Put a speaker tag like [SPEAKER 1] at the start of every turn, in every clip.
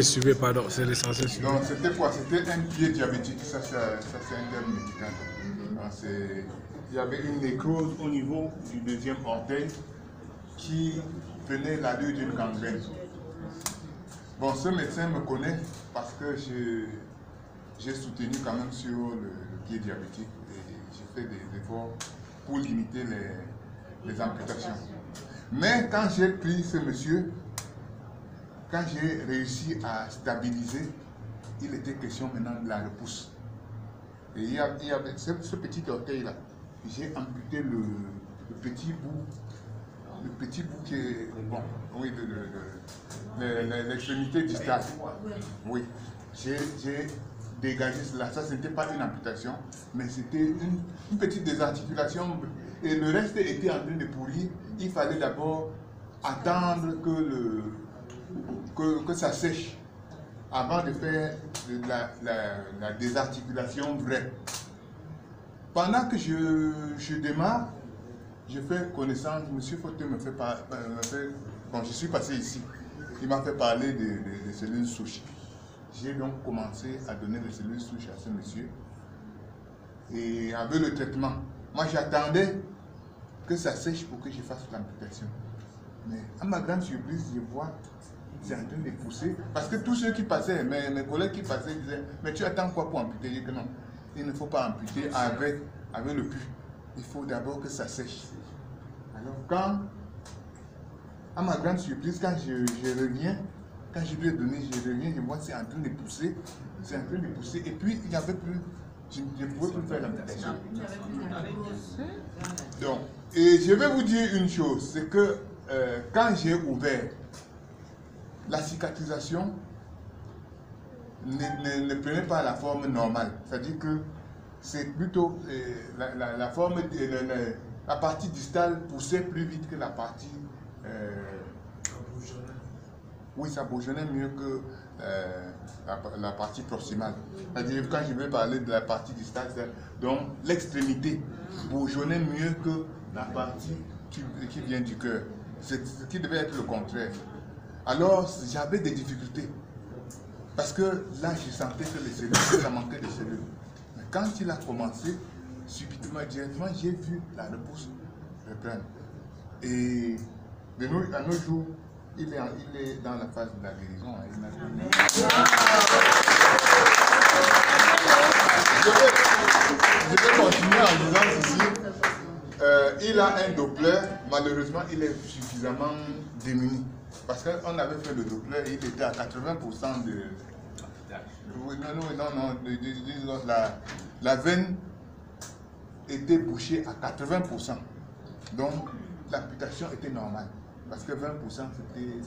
[SPEAKER 1] Suivez, pardon, c'est l'essentiel.
[SPEAKER 2] Donc c'était quoi? C'était un pied diabétique, ça c'est un terme médical. Il y avait une nécrose au niveau du deuxième orteil qui venait l'allure d'une gangrène. Bon, ce médecin me connaît parce que j'ai soutenu quand même sur le pied diabétique et j'ai fait des efforts pour limiter les amputations. Mais quand j'ai pris ce monsieur, quand j'ai réussi à stabiliser, il était question maintenant de la repousse. Et il y avait ce petit orteil-là. J'ai amputé le petit bout qui est, bon, oui, l'extrémité distale. Oui, j'ai dégagé cela. Ça, ce n'était pas une amputation, mais c'était une petite désarticulation. Et le reste était en train de pourrir. Il fallait d'abord attendre que ça sèche avant de faire la désarticulation vraie. Pendant que je démarre, je fais connaissance, M. Fauteuil me fait bon, je suis passé ici, il m'a fait parler des cellules souches. J'ai donc commencé à donner des cellules souches à ce monsieur. Et avec le traitement, moi j'attendais que ça sèche pour que je fasse l'amputation. Mais à ma grande surprise, je vois c'est en train de pousser. Parce que tous ceux qui passaient, mes collègues qui passaient disaient, mais tu attends quoi pour amputer? Je dis que non, il ne faut pas amputer avec le pu. Il faut d'abord que ça sèche. Alors à ma grande surprise, quand je reviens, quand je lui ai donné, je reviens, je vois c'est en train de pousser. C'est en train de pousser. Et puis, il n'y avait plus, je ne pouvais plus faire l'amputation. Donc, et je vais vous dire une chose, c'est que quand j'ai ouvert, la cicatrisation ne prenait pas la forme normale. C'est-à-dire que c'est plutôt la forme, la partie distale poussait plus vite que la partie... oui, ça bourgeonnait mieux que la partie proximale. C'est-à-dire quand je vais parler de la partie distale, donc l'extrémité bourgeonnait mieux que la partie qui vient du cœur. C'est ce qui devait être le contraire. Alors, j'avais des difficultés. Parce que là, je sentais que les cellules, ça manquait de cellules. Mais quand il a commencé, subitement, directement, j'ai vu la repousse reprendre. Et à nos jours, il est dans la phase de la guérison. Je vais continuer en disant ceci. Il a un Doppler, malheureusement, il est suffisamment démuni. Parce qu'on avait fait le Doppler et il était à 80% de... Oui, non, la veine était bouchée à 80%. Donc, l'amputation était normale. Parce que 20%,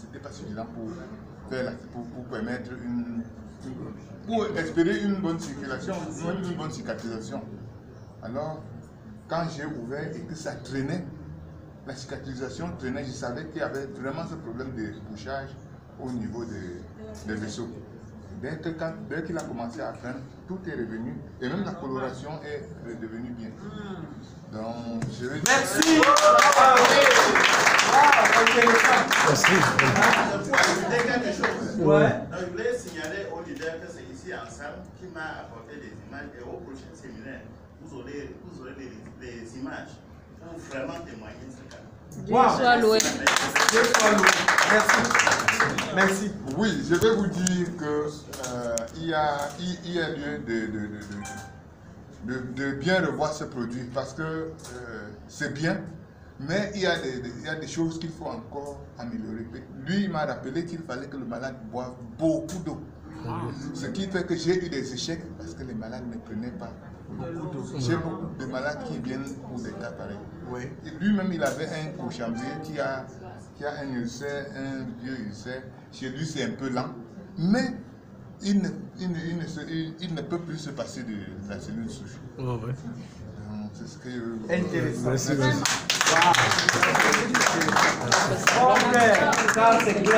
[SPEAKER 2] c'était pas suffisant pour permettre pour espérer une bonne circulation, une bonne cicatrisation. Alors, quand j'ai ouvert et que ça traînait, la cicatrisation traînait, je savais qu'il y avait vraiment ce problème de bouchage au niveau des vaisseaux. Dès qu'il a commencé à prendre, tout est revenu et même la coloration est devenue bien. Donc, je vais dire...
[SPEAKER 3] Merci.
[SPEAKER 2] Merci.
[SPEAKER 4] Pour ajouter quelque chose, donc, je voulais signaler au leader que c'est ici ensemble qui m'a apporté des images et au prochain séminaire, vous aurez des images pour vraiment témoigner ce cas.
[SPEAKER 3] Wow. Soit loué. Merci. Merci.
[SPEAKER 2] Oui, je vais vous dire que il y a lieu de bien revoir ce produit parce que c'est bien, mais il y a des choses qu'il faut encore améliorer. Lui, il m'a rappelé qu'il fallait que le malade boive beaucoup d'eau. Ce qui fait que j'ai eu des échecs parce que les malades ne prenaient pas beaucoup d'eau. J'ai beaucoup de malades qui viennent pour des cas pareils. Oui. Lui-même, il avait un cochambier qui a un ulcère, un vieux ulcère. Chez lui, c'est un peu lent, mais il ne peut plus se passer de la cellule souche. Oh, ouais. C'est ce que...
[SPEAKER 3] Intéressant.
[SPEAKER 2] Merci.
[SPEAKER 3] Wow.